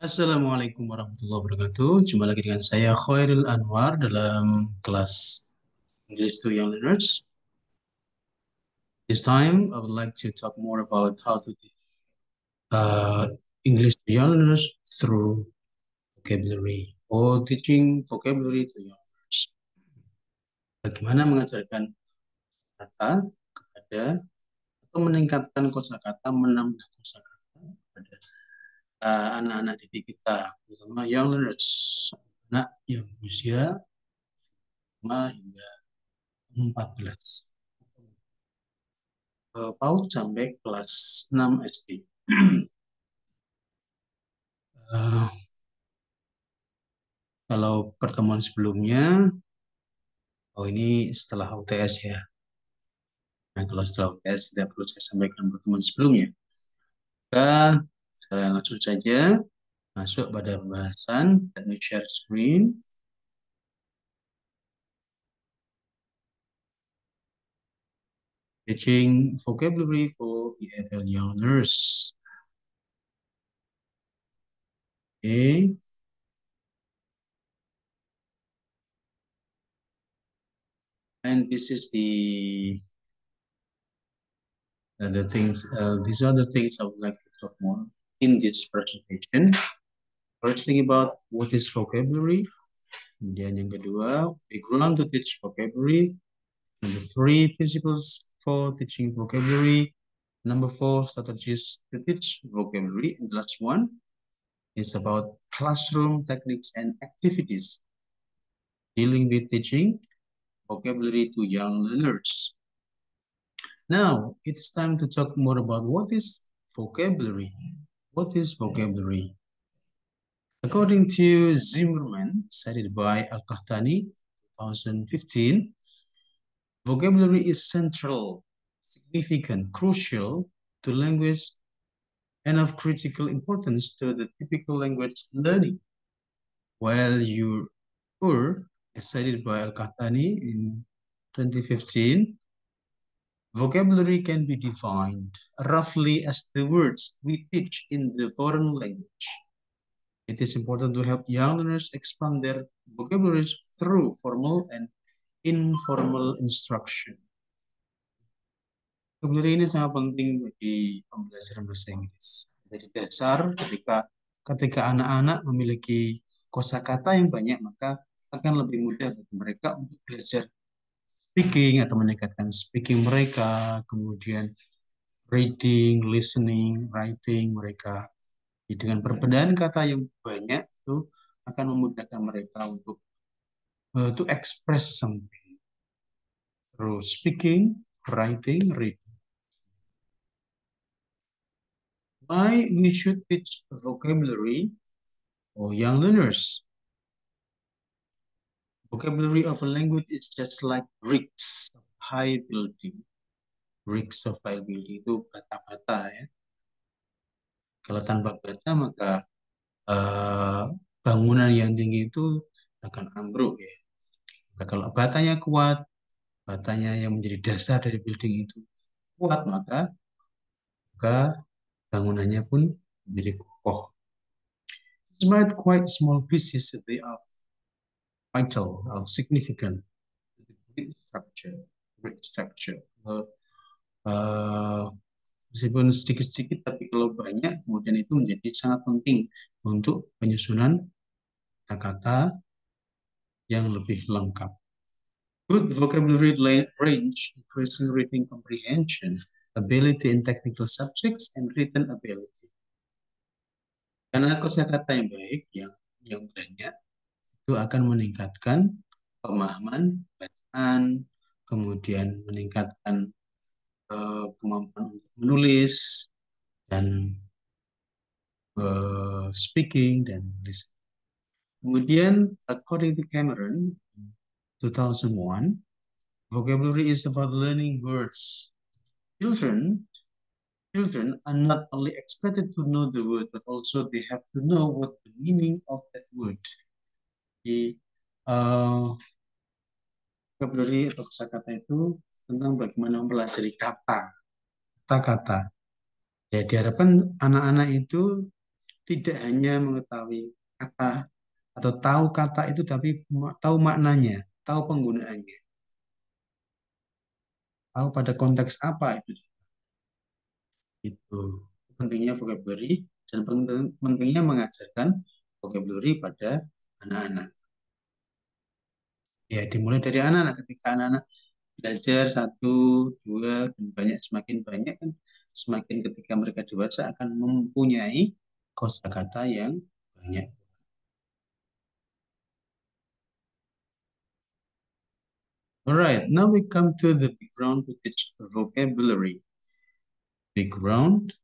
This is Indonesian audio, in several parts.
Assalamualaikum warahmatullahi wabarakatuh. Jumpa lagi dengan saya Khairil Anwar dalam kelas English to Young Learners. This time, I would like to talk more about how to teach English to young learners through vocabulary or teaching vocabulary to young learners. Bagaimana mengajarkan kata kepada atau meningkatkan kosakata, menambah kosakata pada anak-anak didik kita, terutama young learners, anak yang usia 5 hingga 14. PAUD sampai kelas 6 SD. Eh, Kalau pertemuan sebelumnya, ini setelah UTS ya. Nah, kalau setelah UTS tidak perlu saya sampaikan pertemuan sebelumnya. Maka saya langsung saja masuk pada pembahasan. Let me share screen. Teaching vocabulary for EFL young learners. Okay. And this is the things. These are the things I would like to talk more in this presentation. First thing about what is vocabulary. Kemudian yang kedua, background to teach vocabulary. Number three, principles for teaching vocabulary. Number four, strategies to teach vocabulary. And the last one is about classroom techniques and activities dealing with teaching vocabulary to young learners. Now, it's time to talk more about what is vocabulary. What is vocabulary? According to Zimmerman, cited by Al-Qahtani, 2015, vocabulary is central, significant, crucial to language and of critical importance to the typical language learning. While you were, as cited by Al-Qahtani in 2015, vocabulary can be defined roughly as the words we teach in the foreign language. It is important to help young learners expand their vocabularies through formal and informal instruction. Vocabulary ini sangat penting bagi pembelajaran bahasa Inggris. Dari dasar, ketika anak-anak memiliki kosakata yang banyak, maka akan lebih mudah bagi mereka untuk belajar speaking atau meningkatkan speaking mereka, kemudian reading, listening, writing mereka. Dengan perbedaan kata yang banyak itu akan memudahkan mereka untuk to express something through speaking, writing, reading. Why we should teach vocabulary for young learners? Vocabulary of a language is just like bricks of high building. Bricks of high building itu bata-bata ya. Kalau tanpa bata maka bangunan yang tinggi itu akan ambruk ya. Nah, kalau batanya kuat, batanya yang menjadi dasar dari building itu kuat, maka bangunannya pun menjadi kokoh. Despite quite small pieces, they are vital or significant to the great structure. Meskipun sedikit-sedikit, tapi kalau banyak, kemudian itu menjadi sangat penting untuk penyusunan kata-kata yang lebih lengkap. Good vocabulary range, increasing reading comprehension, ability in technical subjects, and written ability. Karena kosakata yang baik, yang banyak, itu akan meningkatkan pemahaman bacaan, kemudian meningkatkan kemampuan untuk menulis dan speaking dan listening. Kemudian, according to Cameron, 2001, vocabulary is about learning words. Children are not only expected to know the word, but also they have to know what the meaning of that word. Jadi, vocabulary atau kosakata itu tentang bagaimana mempelajari kata-kata. Ya, diharapkan anak-anak itu tidak hanya mengetahui kata atau tahu kata itu, tapi tahu maknanya, tahu penggunaannya, tahu pada konteks apa itu. Itu pentingnya vocabulary dan pentingnya mengajarkan vocabulary pada anak-anak. Ya, dimulai dari anak-anak. Ketika anak-anak belajar satu, dua, dan banyak, semakin banyak kan, semakin ketika mereka dewasa akan mempunyai kosakata yang banyak. Alright, now we come to the background to teach vocabulary. Background.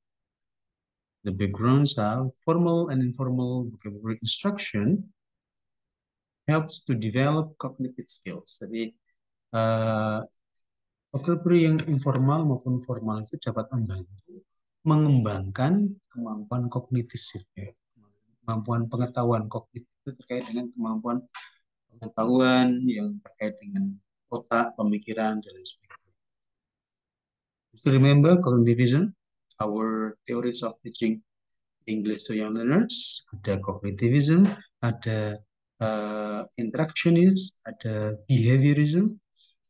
The backgrounds are formal and informal vocabulary instruction helps to develop cognitive skills. Jadi uh, vocabulary yang informal maupun formal itu dapat membantu mengembangkan kemampuan kognitif, ya. Kemampuan pengetahuan kognitif itu terkait dengan kemampuan pengetahuan yang terkait dengan otak, pemikiran, dan lain sebagainya. So remember cognitivism, our theories of teaching English to young learners, ada cognitivism, ada interactionism, ada behaviorism,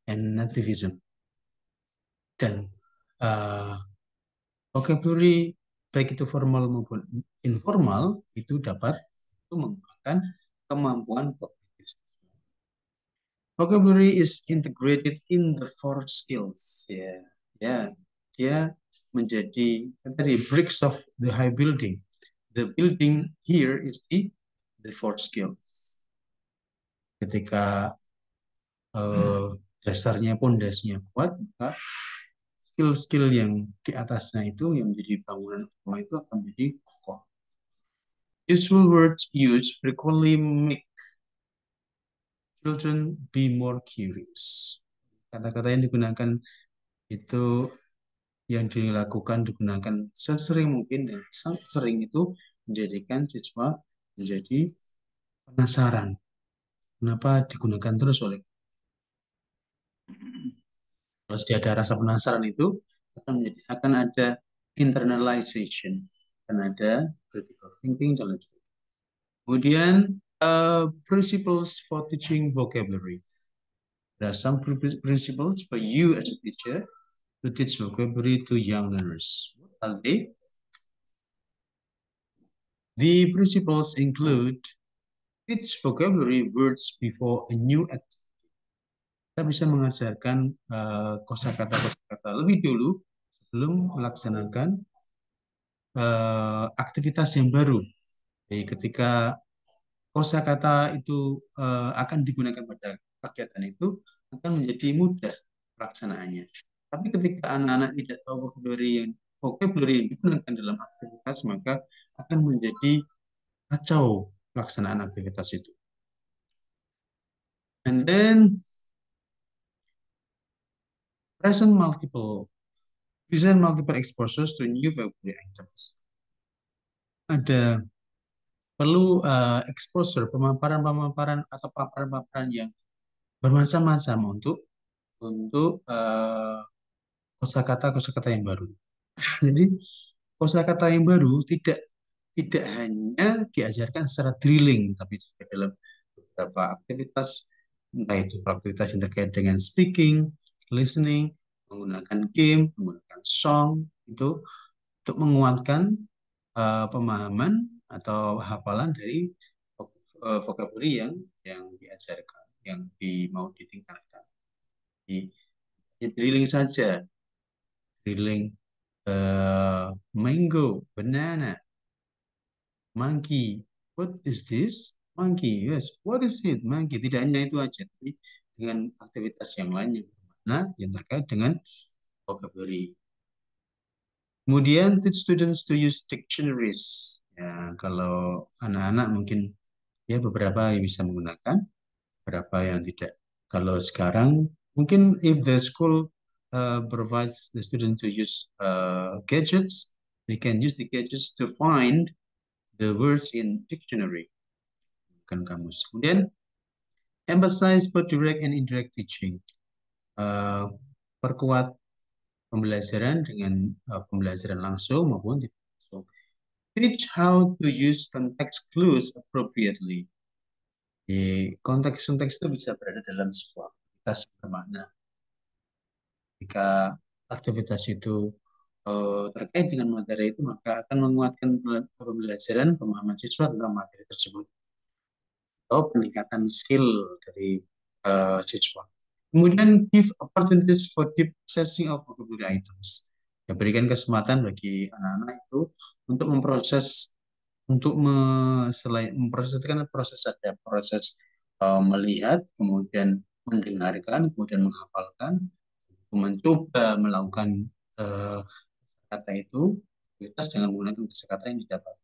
and nativism. Dan vocabulary baik itu formal maupun informal itu dapat mengembangkan kemampuan kognitif. Vocabulary is integrated in the four skills. Ya, ya, dia menjadi tadi bricks of the high building. The building here is the four skills. Ketika dasarnya pondasinya kuat, maka skill-skill yang di atasnya itu yang menjadi bangunan utama itu akan menjadi kokoh. Useful words used frequently make children be more curious. Kata-kata yang digunakan itu yang dilakukan digunakan sesering mungkin dan sangat sering itu menjadikan siswa menjadi penasaran. Kenapa digunakan terus oleh kalau sudah ada rasa penasaran itu akan ada internalization, akan ada critical thinking dan lain sebagainya. Kemudian principles for teaching vocabulary. There are some principles for you as a teacher to teach vocabulary to young learners. What are they? The principles include teach vocabulary words before a new activity. Kita bisa mengajarkan kosakata-kosakata lebih dulu sebelum melaksanakan aktivitas yang baru. Jadi ketika kosakata itu akan digunakan pada kegiatan itu akan menjadi mudah pelaksanaannya. Tapi ketika anak-anak tidak tahu vocabulary yang digunakan dalam aktivitas, maka akan menjadi kacau pelaksanaan aktivitas itu. And then present multiple exposures to new vocabulary items. Ada perlu exposure, pemaparan-pemaparan atau paparan-paparan yang bermacam-macam untuk kosakata yang baru. Jadi kosakata yang baru tidak hanya diajarkan secara drilling, tapi juga dalam beberapa aktivitas, entah itu aktivitas yang terkait dengan speaking, listening, menggunakan game, menggunakan song, itu untuk menguatkan pemahaman atau hafalan dari vocabulary yang diajarkan, yang mau ditingkatkan. Di drilling saja, drilling mango, banana, monkey. What is this? Monkey. Yes. What is it? Monkey. Tidak hanya itu aja, tapi dengan aktivitas yang lain yang bermakna yang terkait dengan vocabulary. Kemudian teach students to use dictionaries. Ya, kalau anak-anak mungkin ya beberapa yang bisa menggunakan, beberapa yang tidak. Kalau sekarang mungkin if the school provides the student to use gadgets, they can use the gadgets to find the words in dictionary, bukan kamus. Kemudian emphasize both direct and indirect teaching. Perkuat pembelajaran dengan pembelajaran langsung maupun tidak langsung. Teach how to use context clues appropriately. Di konteks-konteks itu bisa berada dalam sebuah aktivitas yang bermakna. Jika aktivitas itu terkait dengan materi itu, maka akan menguatkan pembelajaran pemahaman siswa tentang materi tersebut atau peningkatan skill dari siswa. Kemudian give opportunities for deep processing of vocabulary items. Ya, berikan kesempatan bagi anak-anak itu untuk memproses, selain memproses itu kan proses, ada proses melihat, kemudian mendengarkan, kemudian menghafalkan, mencoba melakukan uh, kata itu, kita jangan menggunakan kata yang didapat.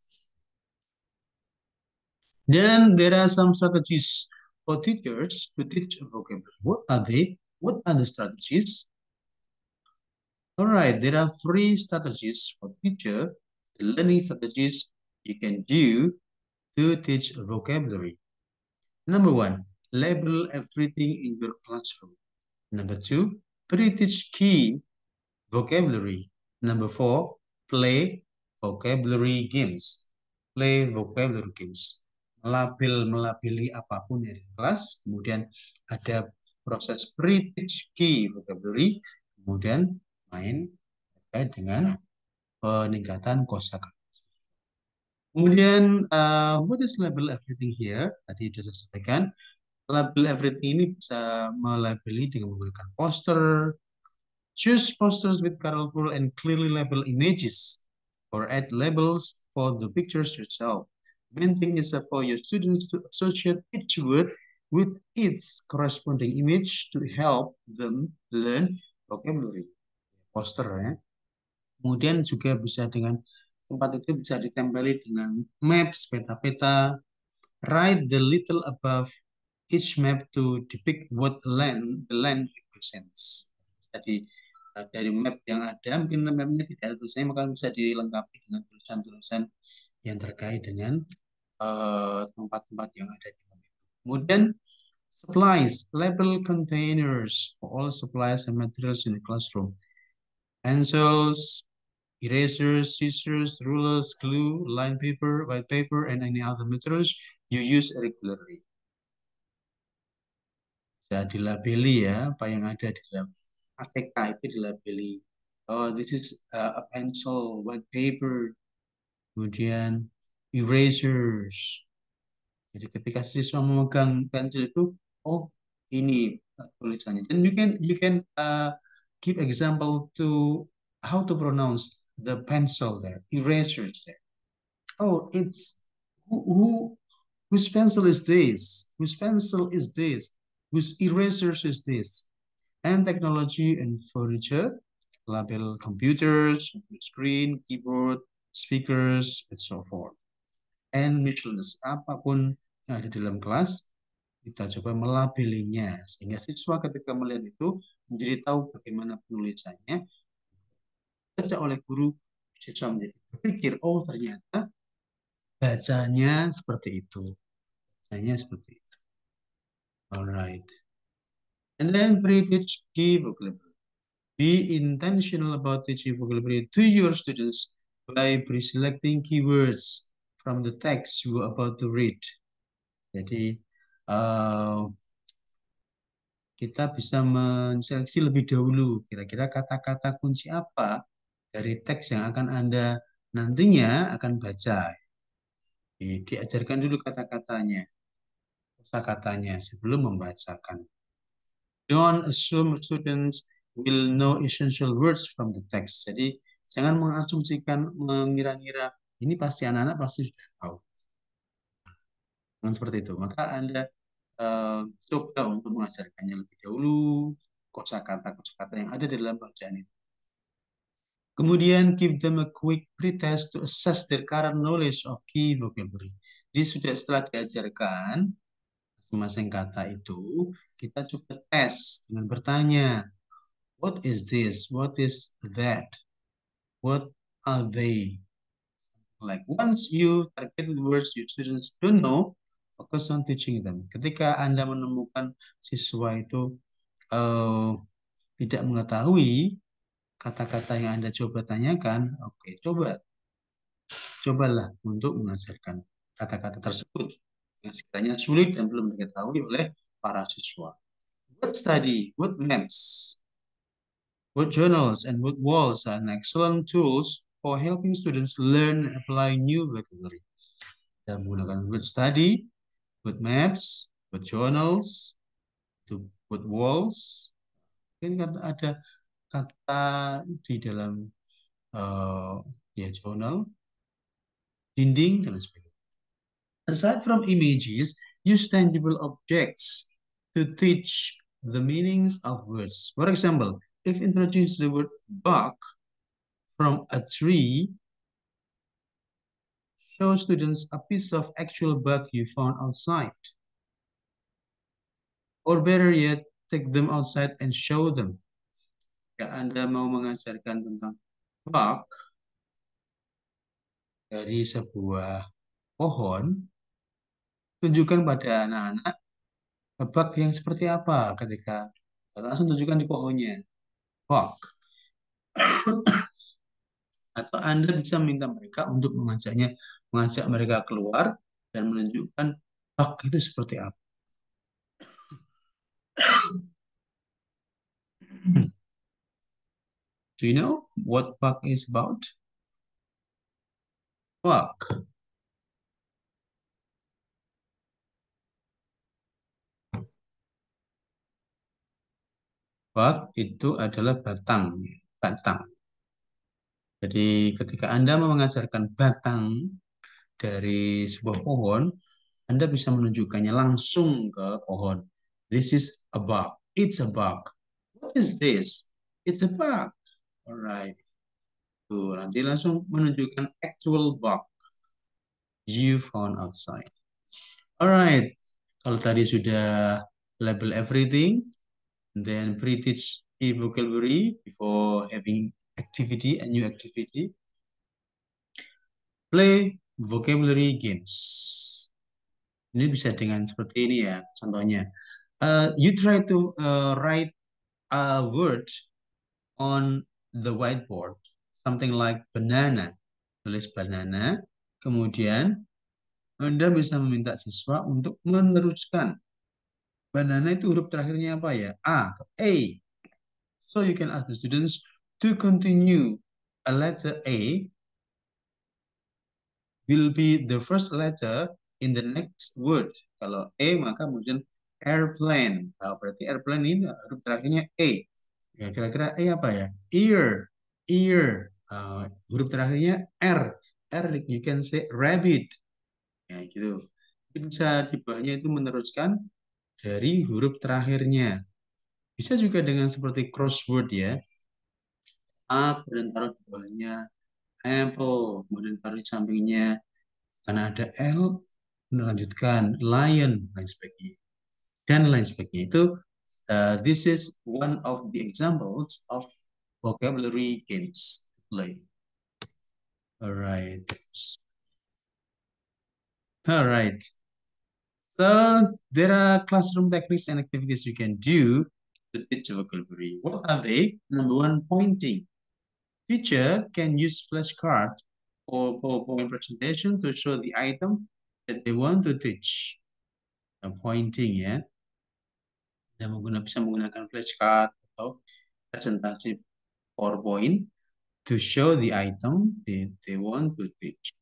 Then there are some strategies for teachers to teach vocabulary. What are they? What are the strategies? All right, there are three strategies for teacher, the learning strategies you can do to teach vocabulary. Number one, label everything in your classroom. Number two, pre-teach key vocabulary. Number four, play vocabulary games. Play vocabulary games. Melabeli apapun yang di kelas. Kemudian ada proses pre-teach key vocabulary. Kemudian main terkait dengan peningkatan kosakata. Kemudian, what is label everything here? Tadi sudah saya sampaikan. Label everything ini bisa melabeli dengan menggunakan poster. Choose posters with colorful and clearly labeled images, or add labels for the pictures yourself. Main thing is for your students to associate each word with its corresponding image to help them learn vocabulary. Poster ya. Kemudian juga bisa dengan tempat itu bisa ditempeli dengan maps, peta-peta. Write the little above each map to depict what the land represents. Jadi dari map yang ada, mungkin mapnya tidak ada tulisannya, maka bisa dilengkapi dengan tulisan-tulisan yang terkait dengan tempat-tempat yang ada di map itu. Kemudian supplies, label containers for all supplies and materials in the classroom. Pencils, erasers, scissors, rulers, glue, line paper, white paper, and any other materials you use regularly. Bisa dilabeli ya, apa yang ada di dalam ATK itu dilabeli. Oh, this is a pencil, white paper, kemudian erasers. Jadi ketika siswa memegang pensil itu, oh ini tulisannya. Dan you can give example to how to pronounce the pencil there, erasers there. Oh, it's who whose pencil is this? Whose pencil is this? Whose erasers is this? And technology and furniture, label computers, screen, keyboard, speakers, and so forth. And miscellaneous, apapun yang ada di dalam kelas, kita coba melabelinya. Sehingga siswa ketika melihat itu menjadi tahu bagaimana penulisannya. Baca oleh guru, siswa menjadi berpikir, oh ternyata bacanya seperti itu. Bacanya seperti itu. Alright. And then pre-teach key vocabulary. Be intentional about teaching vocabulary to your students by pre-selecting keywords from the text you are about to read. Jadi kita bisa menseleksi lebih dahulu kira-kira kata-kata kunci apa dari teks yang akan Anda nantinya akan baca. Diajarkan dulu kata-katanya, kosakatanya sebelum membacakan. Don't assume students will know essential words from the text. Jadi jangan mengasumsikan, mengira-ngira ini pasti anak-anak pasti sudah tahu. Jangan seperti itu. Maka Anda coba untuk mengajarkannya lebih dahulu kosakata-kosakata yang ada di dalam bacaan itu. Kemudian give them a quick pretest to assess their current knowledge of key vocabulary. Jadi sudah setelah diajarkan masing-masing kata itu, kita coba tes dengan bertanya, what is this? What is that? What are they? Like once you target the words your students don't know, focus on teaching them. Ketika Anda menemukan siswa itu tidak mengetahui kata-kata yang Anda coba tanyakan, oke, coba Cobalah untuk mengajarkan kata-kata tersebut yang sekiranya sulit dan belum diketahui oleh para siswa. Word study, word maps, word journals, and word walls are an excellent tools for helping students learn and apply new vocabulary. Kita menggunakan word study, word maps, word journals, word walls. Ini kata ada kata di dalam ya journal, dinding, dan sebagainya. Aside from images, use tangible objects to teach the meanings of words. For example, if introduce the word bark from a tree, show students a piece of actual bark you found outside. Or better yet, take them outside and show them. Ya, Anda mau mengajarkan tentang bark dari sebuah pohon, tunjukkan pada anak-anak bark yang seperti apa ketika langsung tunjukkan di pohonnya. Bark. Atau Anda bisa minta mereka untuk mengajak mereka keluar dan menunjukkan bug itu seperti apa. Do you know what bug is about? Bug. Bug itu adalah batang. Batang. Jadi ketika Anda mau mengajarkan batang dari sebuah pohon, Anda bisa menunjukkannya langsung ke pohon. This is a bug. It's a bug. What is this? It's a bug. Alright. Tuh, nanti langsung menunjukkan actual bug you found outside. Alright. Kalau tadi sudah label everything, then pre-teach the vocabulary before having activity, a new activity. Play vocabulary games. Ini bisa dengan seperti ini ya, contohnya. You try to write a word on the whiteboard, something like banana. Tulis banana, kemudian Anda bisa meminta siswa untuk meneruskan. Banana itu huruf terakhirnya apa ya? A atau A. So you can ask the students to continue. A letter A will be the first letter in the next word. Kalau A maka kemudian airplane. Nah, berarti airplane ini huruf terakhirnya A. Ya, kira-kira A apa ya? Ear. Ear. Huruf terakhirnya R. R, you can say rabbit. Ya, gitu. Bisa di bawahnya itu meneruskan dari huruf terakhirnya. Bisa juga dengan seperti crossword ya. A, kemudian taruh di bawahnya apple, kemudian taruh di sampingnya karena ada L, melanjutkan lion, lain sebagainya. Dan lain sebagainya. Itu, this is one of the examples of vocabulary games play. Alright. Alright. So there are classroom techniques and activities you can do to teach vocabulary. What are they? Number one, pointing. Teacher can use flashcard or PowerPoint presentation to show the item that they want to teach. Pointing ya. Dan bisa menggunakan flashcard atau presentasi PowerPoint to show the item they want to teach.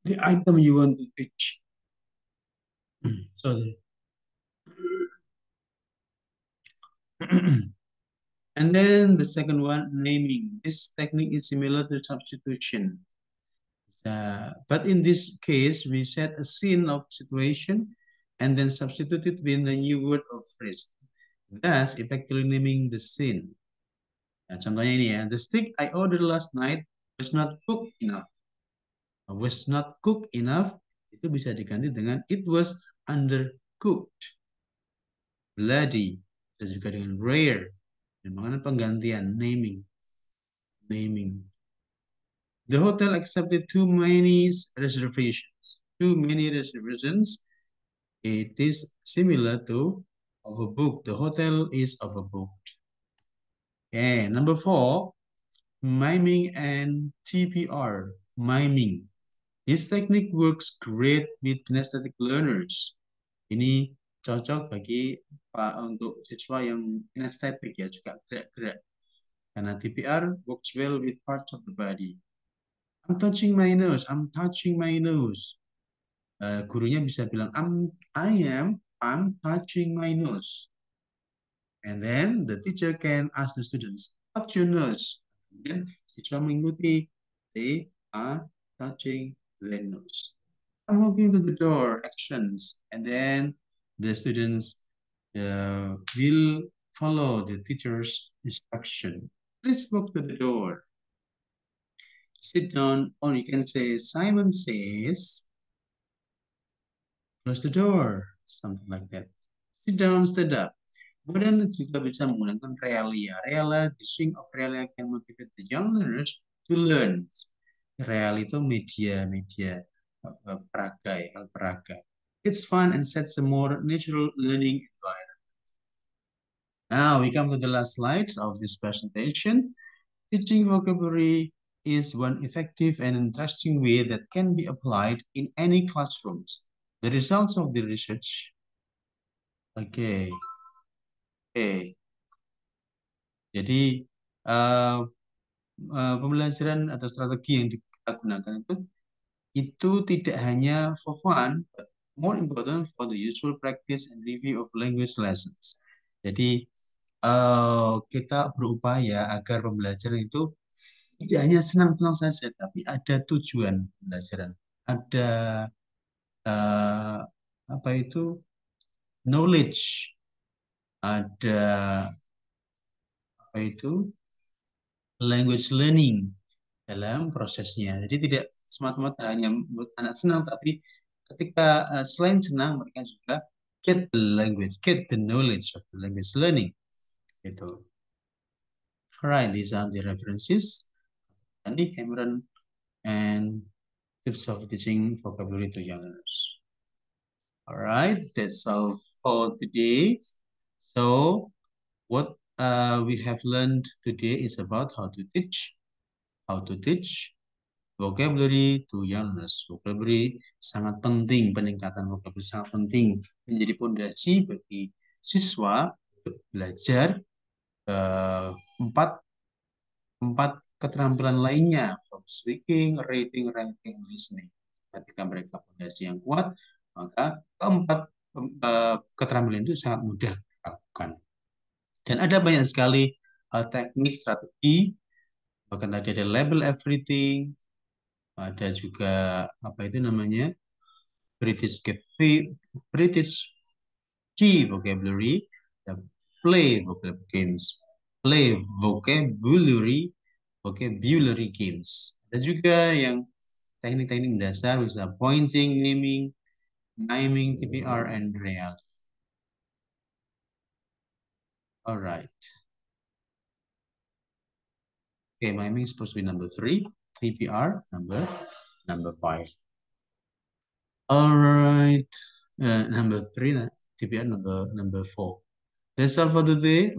The item you want to teach. So and then the second one, naming. This technique is similar to substitution. But in this case, we set a scene of situation and then substitute it with a new word or phrase. Thus, effectively naming the scene. Nah, contohnya ini ya, the steak I ordered last night was not cooked enough. Was not cooked enough, itu bisa diganti dengan it was undercooked. Bloody, bisa juga dengan rare. Dan mana penggantian, naming. Naming. The hotel accepted too many reservations. Too many reservations. It is similar to overbooked. The hotel is overbooked. Okay, number 4. miming and TPR. Miming. This technique works great with kinesthetic learners. Ini cocok bagi untuk siswa yang kinestetik ya, juga gerak-gerak. Karena TPR works well with parts of the body. I'm touching my nose. I'm touching my nose. Gurunya bisa bilang, I'm touching my nose. And then the teacher can ask the students, touch your nose. Kemudian siswa mengikuti, they are touching their nose. I'm walking to the door, actions. And then the students will follow the teacher's instruction. Please walk to the door. Sit down, or you can say, Simon says, close the door, something like that. Sit down, stand up. Kemudian juga bisa menggunakan realia. Realia, the swing of realia can motivate the young learners to learn. Real itu media peraga, hal peraga. It's fun and sets a more natural learning environment. Now we come to the last slide of this presentation. Teaching vocabulary is one effective and interesting way that can be applied in any classrooms. The results of the research. Okay. Jadi pembelajaran atau strategi yang kita gunakan itu tidak hanya for fun, but more important for the useful practice and review of language lessons. Jadi kita berupaya agar pembelajaran itu tidak hanya senang-senang saja, tapi ada tujuan pembelajaran. Ada apa itu knowledge, ada apa itu language learning dalam prosesnya. Jadi tidak semata-mata hanya membuat anak senang, tapi ketika selain senang mereka juga get the language, get the knowledge of the language learning. Gitu. Alright, these are the references. Andy Cameron and tips of teaching vocabulary to young learners. Alright, that's all for today. So what we have learned today is about how to teach vocabulary to young learners. Vocabulary sangat penting, peningkatan vocabulary sangat penting menjadi pondasi bagi siswa untuk belajar empat keterampilan lainnya, from speaking, reading, writing, listening. Ketika mereka pondasi yang kuat, maka keempat keterampilan itu sangat mudah dilakukan. Dan ada banyak sekali teknik, strategi, bahkan tadi ada label everything, ada juga apa itu namanya British key vocabulary, play vocabulary games. Ada juga yang teknik-teknik dasar bisa pointing, naming, miming, TPR, and real. Alright. Okay, miming is supposed to be number 3, TPR number 5. Alright, number 3, TPR number 4. That's all for today.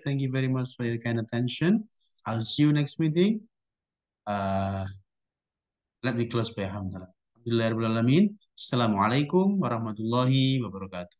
Thank you very much for your kind attention. I'll see you next meeting. Let me close by alhamdulillah. Assalamualaikum warahmatullahi wabarakatuh.